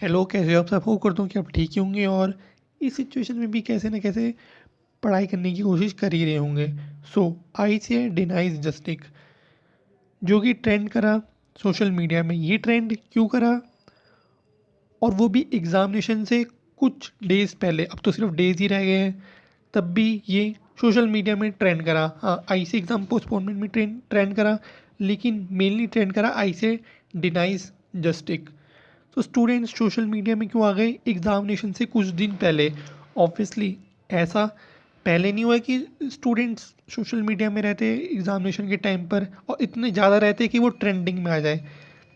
Hello, कैसे हो आप सब? होप करता हूँ कि आप ठीक ही होंगे और इस सिचुएशन में भी कैसे न कैसे पढ़ाई करने की कोशिश कर ही रहे होंगे। सो आई से डिनाइज जस्टिक जो कि ट्रेंड करा सोशल मीडिया में। ये ट्रेंड क्यों करा? और वो भी एग्ज़ामिनेशन से कुछ डेज़ पहले। अब तो सिर्फ डेज़ ही रह गए हैं, तब भी ये सोशल मीडिया में ट्रेंड करा। हाँ, आई से एग्ज़ाम पोस्टपोनमेंट में ट्रेंड करा, लेकिन मेनली ट्रेंड करा आई से डिनाइज जस्टिक। तो स्टूडेंट्स सोशल मीडिया में क्यों आ गए? एग्ज़ामिनेशन से कुछ दिन पहले। ऑब्वियसली ऐसा पहले नहीं हुआ कि स्टूडेंट्स सोशल मीडिया में रहते एग्ज़ामिनेशन के टाइम पर और इतने ज़्यादा रहते कि वो ट्रेंडिंग में आ जाए।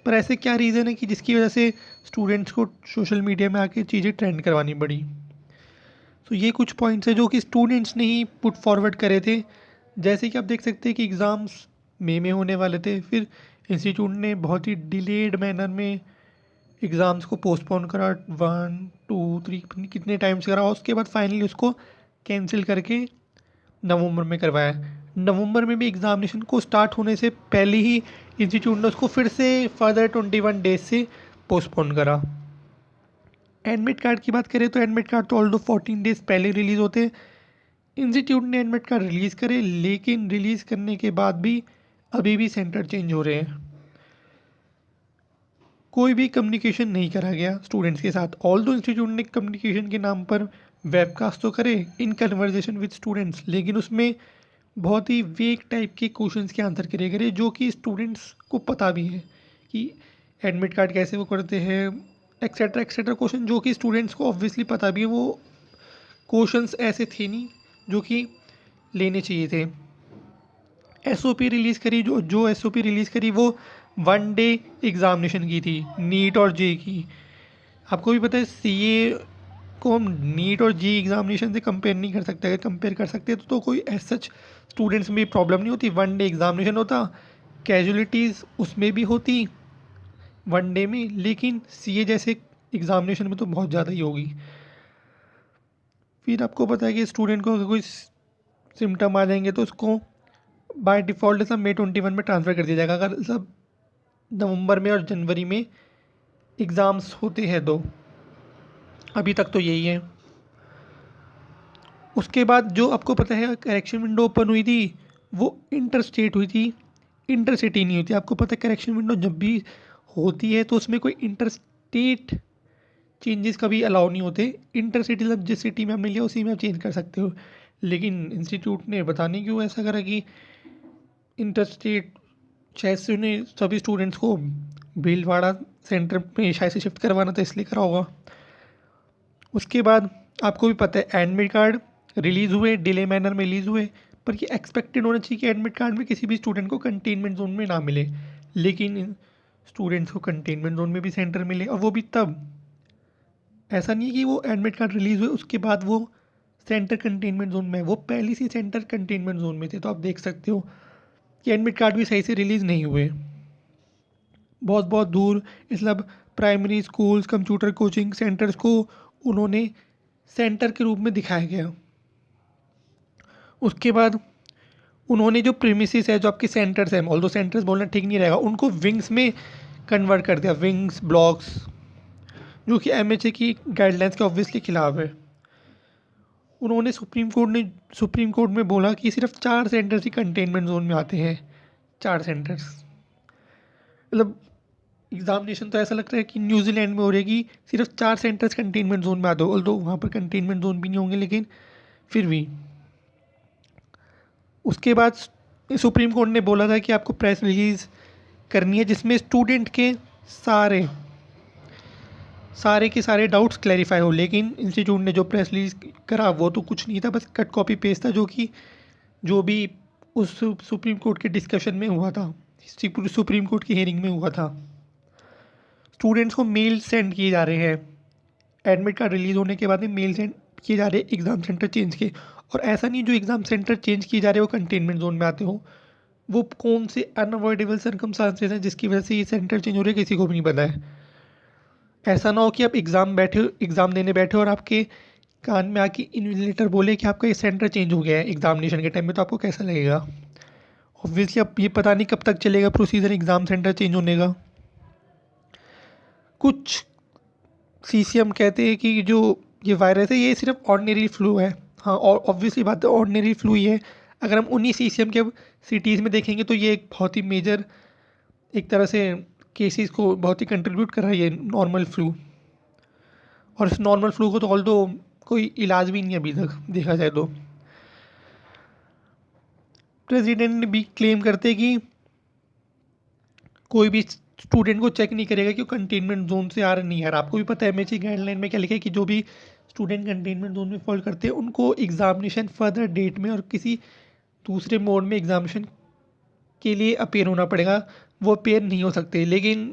पर ऐसे क्या रीज़न है कि जिसकी वजह से स्टूडेंट्स को सोशल मीडिया में आके चीज़ें ट्रेंड करवानी पड़ी? तो ये कुछ पॉइंट्स हैं जो कि स्टूडेंट्स ने ही पुट फॉरवर्ड करे थे। जैसे कि आप देख सकते हैं कि एग्ज़ाम्स मई में होने वाले थे, फिर इंस्टीट्यूट ने बहुत ही डिलेड मैनर में एग्ज़ाम्स को पोस्टपोन करा। 1 2 3 कितने टाइम्स करा और उसके बाद फाइनली उसको कैंसिल करके नवंबर में करवाया। नवंबर में भी एग्ज़ामिनेशन को स्टार्ट होने से पहले ही इंस्टीट्यूट ने उसको फिर से फर्दर 21 डेज से पोस्टपोन करा। एडमिट कार्ड की बात करें तो एडमिट कार्ड तो ऑल्दो 14 डेज पहले रिलीज़ होते। इंस्टीट्यूट ने एडमिट कार्ड रिलीज़ करे, लेकिन रिलीज़ करने के बाद भी अभी भी सेंटर चेंज हो रहे हैं। कोई भी कम्युनिकेशन नहीं करा गया स्टूडेंट्स के साथ। ऑल दो इंस्टीट्यूट ने कम्युनिकेशन के नाम पर वेबकास्ट तो करे इन कन्वर्जेशन विद स्टूडेंट्स, लेकिन उसमें बहुत ही वेक टाइप के क्वेश्चंस के आंसर करे गए जो कि स्टूडेंट्स को पता भी है कि एडमिट कार्ड कैसे वो करते हैं, एक्सेट्रा क्वेश्चन जो कि स्टूडेंट्स को ऑब्वियसली पता भी है। वो क्वेश्चंस ऐसे थे नहीं जो कि लेने चाहिए थे। एसओपी रिलीज़ करी, जो एसओपी रिलीज़ करी वो 1 डे एग्ज़ामिनेशन की थी, नीट और जे की। आपको भी पता है सीए को हम नीट और जी एग्ज़ामिनेशन से कंपेयर नहीं कर सकते। अगर कंपेयर कर सकते तो कोई एज सच स्टूडेंट्स में भी प्रॉब्लम नहीं होती। 1 डे एग्ज़ामिनेशन होता, कैजुअलिटीज़ उसमें भी होती 1 डे में, लेकिन सीए जैसे एग्ज़ामिनेशन में तो बहुत ज़्यादा ही होगी। फिर आपको पता है कि स्टूडेंट को अगर कोई सिम्टम आ जाएंगे तो उसको बाय डिफ़ॉल्ट सब मई 21 में ट्रांसफ़र कर दिया जाएगा। अगर सब नवंबर में और जनवरी में एग्ज़ाम्स होते हैं तो अभी तक तो यही है। उसके बाद जो आपको पता है करेक्शन विंडो ओपन हुई थी, वो इंटर स्टेट हुई थी, इंटर सिटी नहीं होती। आपको पता है करेक्शन विंडो जब भी होती है तो उसमें कोई इंटर स्टेट चेंजेस कभी अलाउ नहीं होते। इंटर सिटी मतलब जिस सिटी में आपने लिया उसी में आप चेंज कर सकते हो, लेकिन इंस्टीट्यूट ने पता नहीं क्यों ऐसा करा कि इंटर स्टेट शायद से उन्हें सभी स्टूडेंट्स को भीलवाड़ा सेंटर में शायद से शिफ्ट करवाना था, इसलिए करा होगा। उसके बाद आपको भी पता है एडमिट कार्ड रिलीज़ हुए, डिले मैनर में रिलीज़ हुए, पर ये एक्सपेक्टेड होना चाहिए कि एडमिट कार्ड में किसी भी स्टूडेंट को कंटेनमेंट जोन में ना मिले, लेकिन स्टूडेंट्स को कंटेनमेंट जोन में भी सेंटर मिले, और वो भी तब। ऐसा नहीं है कि वो एडमिट कार्ड रिलीज़ हुए उसके बाद वो सेंटर कंटेनमेंट जोन में है, वो पहले से सेंटर कंटेनमेंट जोन में थे। तो आप देख सकते हो कि एडमिट कार्ड भी सही से रिलीज़ नहीं हुए। बहुत बहुत दूर मतलब primary schools, computer coaching centres को उन्होंने सेंटर के रूप में दिखाया गया। उसके बाद उन्होंने जो प्रीमिसेस है, जो आपके सेंटर्स हैं, ऑल्दो सेंटर्स बोलना ठीक नहीं रहेगा, उनको विंग्स में कन्वर्ट कर दिया, विंग्स ब्लॉक्स, जो कि एमएचए की गाइडलाइंस के ऑब्वियसली खिलाफ है। उन्होंने सुप्रीम कोर्ट में बोला कि सिर्फ 4 सेंटर्स ही कंटेनमेंट जोन में आते हैं। 4 सेंटर्स मतलब एग्जामिनेशन तो ऐसा लगता है कि न्यूजीलैंड में हो रही है कि सिर्फ 4 सेंटर्स कंटेनमेंट जोन में आते हो, ऑल्दो वहाँ पर कंटेनमेंट जोन भी नहीं होंगे, लेकिन फिर भी। उसके बाद सुप्रीम कोर्ट ने बोला था कि आपको प्रेस रिलीज़ करनी है जिसमें स्टूडेंट के सारे सारे के सारे डाउट्स क्लैरिफाई हो, लेकिन इंस्टीट्यूट ने जो प्रेस रिलीज़ करा वो तो कुछ नहीं था, बस कट कॉपी पेस्ट था, जो कि जो भी उस सुप्रीम कोर्ट के डिस्कशन में हुआ था, सुप्रीम कोर्ट की हियरिंग में हुआ था। स्टूडेंट्स को मेल सेंड किए जा रहे हैं, एडमिट कार्ड रिलीज़ होने के बाद में मेल सेंड किए जा रहे हैं एग्ज़ाम सेंटर चेंज के। और ऐसा नहीं जो एग्ज़ाम सेंटर चेंज किए जा रहे हैं वो कंटेनमेंट जोन में आते हो, वो कौन से अनअवॉइडेबल सर्कमस्टांसेस हैं जिसकी वजह से ये सेंटर चेंज हो रही है, किसी को भी नहीं पता है। ऐसा ना हो कि आप एग्ज़ाम देने बैठे हो और आपके कान में आके इन्विजिलेटर बोले कि आपका ये सेंटर चेंज हो गया है एग्जामिनेशन के टाइम में, तो आपको कैसा लगेगा? ऑब्वियसली अब ये पता नहीं कब तक चलेगा प्रोसीजर एग्ज़ाम सेंटर चेंज होने का। कुछ सीसीएम कहते हैं कि जो ये वायरस है ये सिर्फ ऑर्डिनरी फ्लू है। हाँ, और ऑब्वियसली बात है ऑर्डिनरी फ्लू ही है। अगर हम उन्हीं सीसीएम के सिटीज़ में देखेंगे तो ये एक बहुत ही मेजर एक तरह से केसेस को बहुत ही कंट्रीब्यूट कर रहा है ये नॉर्मल फ्लू। और इस नॉर्मल फ्लू को तो ऑल दो कोई इलाज भी नहीं है अभी तक देखा जाए तो। प्रेसिडेंट भी क्लेम करते कि कोई भी स्टूडेंट को चेक नहीं करेगा कि वो कंटेनमेंट जोन से आ रहा नहीं आ रहा। आपको भी पता है एमएचए गाइडलाइन में क्या लिखा है कि जो भी स्टूडेंट कंटेनमेंट जोन में फॉल करते हैं उनको एग्जामिनेशन फर्दर डेट में और किसी दूसरे मोड में एग्जामिनेशन के लिए अपेयर होना पड़ेगा। वो अपेयर नहीं हो सकते। लेकिन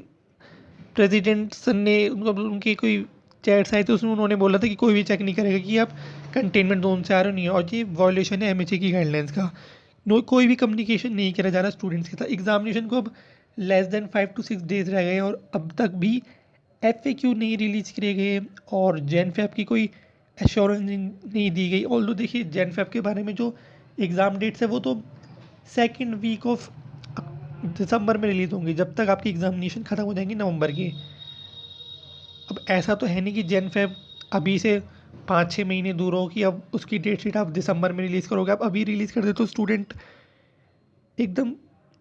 प्रेसिडेंट सर ने उनके कोई चैट्स आए थे उसमें उन्होंने बोला था कि कोई भी चेक नहीं करेगा कि आप कंटेनमेंट जोन से आ रहे हो नहीं हो। और ये वॉयलेशन है एमएचए की गाइडलाइंस का। नो, कोई भी कम्युनिकेशन नहीं करा जा रहा स्टूडेंट्स के साथ। एग्जामिनेशन को अब लेस देन 5 to 6 डेज रह गए और अब तक भी एफएक्यू नहीं रिलीज किए गए और जेनफैप की कोई एश्योरेंस नहीं दी गई। ऑल्दो देखिए जेनफैप के बारे में जो एग्ज़ाम डेट्स है वो तो सेकेंड वीक ऑफ दिसंबर में रिलीज़ होंगी, जब तक आपकी एग्जामिनेशन ख़त्म हो जाएंगी नवंबर की। अब ऐसा तो है नहीं कि जेनफैप अभी से 5-6 महीने दूर हो कि अब उसकी डेट शीट आप दिसंबर में रिलीज़ करोगे। आप अभी रिलीज़ कर दे तो स्टूडेंट एकदम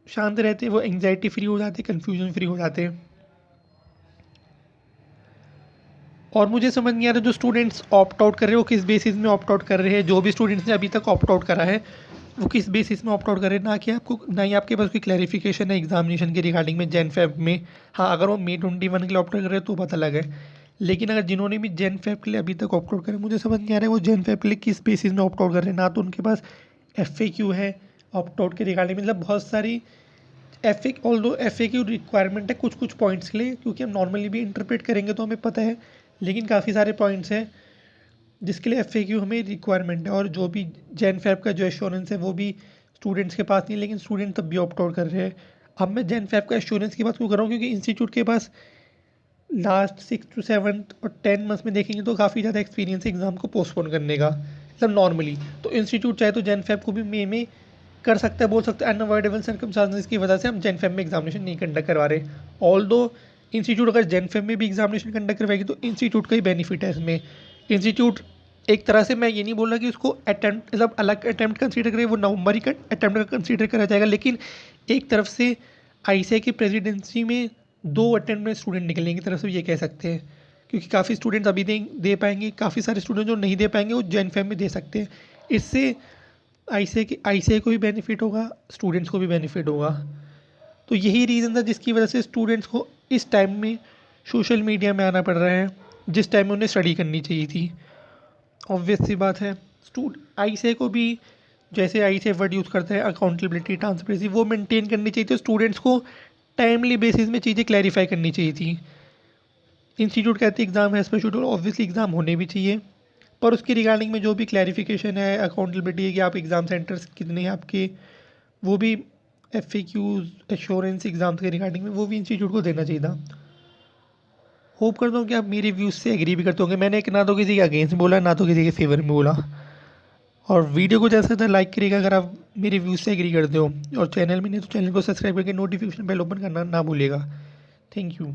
शांत रहते, वो एंग्जाइटी फ्री हो जाते, कन्फ्यूजन फ्री हो जाते। और मुझे समझ नहीं आ रहा जो स्टूडेंट्स ऑप्ट आउट कर रहे हैं वो किस बेसिस में ऑप्ट आउट कर रहे हैं। जो भी स्टूडेंट्स ने अभी तक ऑप्ट आउट करा है वो किस बेसिस में ऑप्ट आउट कर रहे हैं, ना ही आपके पास कोई क्लैरिफिकेशन है एग्जामिनेशन के रिगार्डिंग में जेन फेब में। हाँ, अगर वो May 21 के लिए ऑप्ट आउट कर रहे हैं तो बात अलग है। लेकिन अगर जिन्होंने भी जेन फेब के लिए अभी तक ऑप्ट आउट करें, मुझे समझ नहीं आ रहा है वो जेन फेब के लिए किस बेसिस में ऑप्ट आउट कर रहे हैं। ना तो उनके पास FAQ है ऑप्ट आउट के रिगार्डिंग, मतलब बहुत सारी FAQ रिक्वायरमेंट है कुछ कुछ पॉइंट्स के लिए, क्योंकि हम नॉर्मली भी इंटरप्रेट करेंगे तो हमें पता है। लेकिन काफ़ी सारे पॉइंट्स हैं जिसके लिए FAQ हमें रिक्वायरमेंट है। और जो भी जेन फैब का जो एश्योरेंस है वो भी स्टूडेंट्स के पास नहीं है, लेकिन स्टूडेंट तब भी ऑप्ट आउट कर रहे हैं। अब मैं जेन फैब का एश्योरेंस की बात क्यों कर रहा हूँ, क्योंकि इंस्टीट्यूट के पास लास्ट 6 to 7 और 10 मंथ्स में देखेंगे तो काफ़ी ज़्यादा एक्सपीरियंस है एग्ज़ाम को पोस्टपोन करने का, मतलब नॉर्मली। तो इंस्टीट्यूट चाहे तो जेन फैब को भी मे में कर सकता है, बोल सकता है अनअवॉइडेबल सर्कमस्टांसेस की वजह से हम जेन फैब में एग्जामिनेशन नहीं कंडक्ट करवा रहे। ऑल दो इंस्टीट्यूट अगर जेन फैब में भी एग्जामिनेशन कंडक्ट करवाएगी तो इंस्टीट्यूट का ही बेनिफिट है इसमें। इंस्टीट्यूट एक तरह से, मैं ये नहीं बोल रहा कि उसको अटैम्प्ट मतलब अलग अटैम्प्ट कंसीडर करे, वो नवंबर ही अटैम्प्ट का कंसीडर करा जाएगा। लेकिन एक तरफ से आईसीए की प्रेसिडेंसी में 2 अटैम्प्ट में स्टूडेंट निकलने की तरफ से ये कह सकते हैं, क्योंकि काफ़ी स्टूडेंट्स अभी दे पाएंगे, काफ़ी सारे स्टूडेंट जो नहीं दे पाएंगे वो जेन फैब में दे सकते हैं। इससे आईसीए को भी बेनिफिट होगा, स्टूडेंट्स को भी बेनिफिट होगा। तो यही रीज़न था जिसकी वजह से स्टूडेंट्स को इस टाइम में सोशल मीडिया में आना पड़ रहा है, जिस टाइम में उन्हें स्टडी करनी चाहिए थी। ऑब्वियस सी बात है। आईसीए को भी जैसे आईसीए वर्ड यूज़ करता है अकाउंटेबिलिटी, ट्रांसपेरेंसी, वो मेंटेन करनी चाहिए थी। स्टूडेंट्स को टाइमली बेसिस में चीज़ें क्लैरिफाई करनी चाहिए थी। इंस्टीट्यूट कहते हैं एग्ज़ाम है शेड्यूल, ऑब्वियसली एग्ज़ाम होने भी चाहिए, पर उसकी रिगार्डिंग में जो भी क्लैरिफिकेशन है, अकाउंटेबिलिटी है कि आप एग्ज़ाम सेंटर्स कितने हैं आपके, वो भी FAQs एश्योरेंस एग्ज़ाम्स के रिगार्डिंग में वो भी इंस्टीट्यूट को देना चाहिए था। होप करता हूँ कि आप मेरे व्यूज़ से एग्री भी करते होंगे। मैंने ना तो किसी के अगेंस्ट बोला, ना तो किसी के फेवर में बोला। और वीडियो को जैसा था लाइक करिएगा अगर आप मेरे व्यूज़ से एग्री करते हो, और चैनल में नहीं तो चैनल को सब्सक्राइब करके नोटिफिकेशन बेल ओपन करना ना भूलिएगा। Thank you.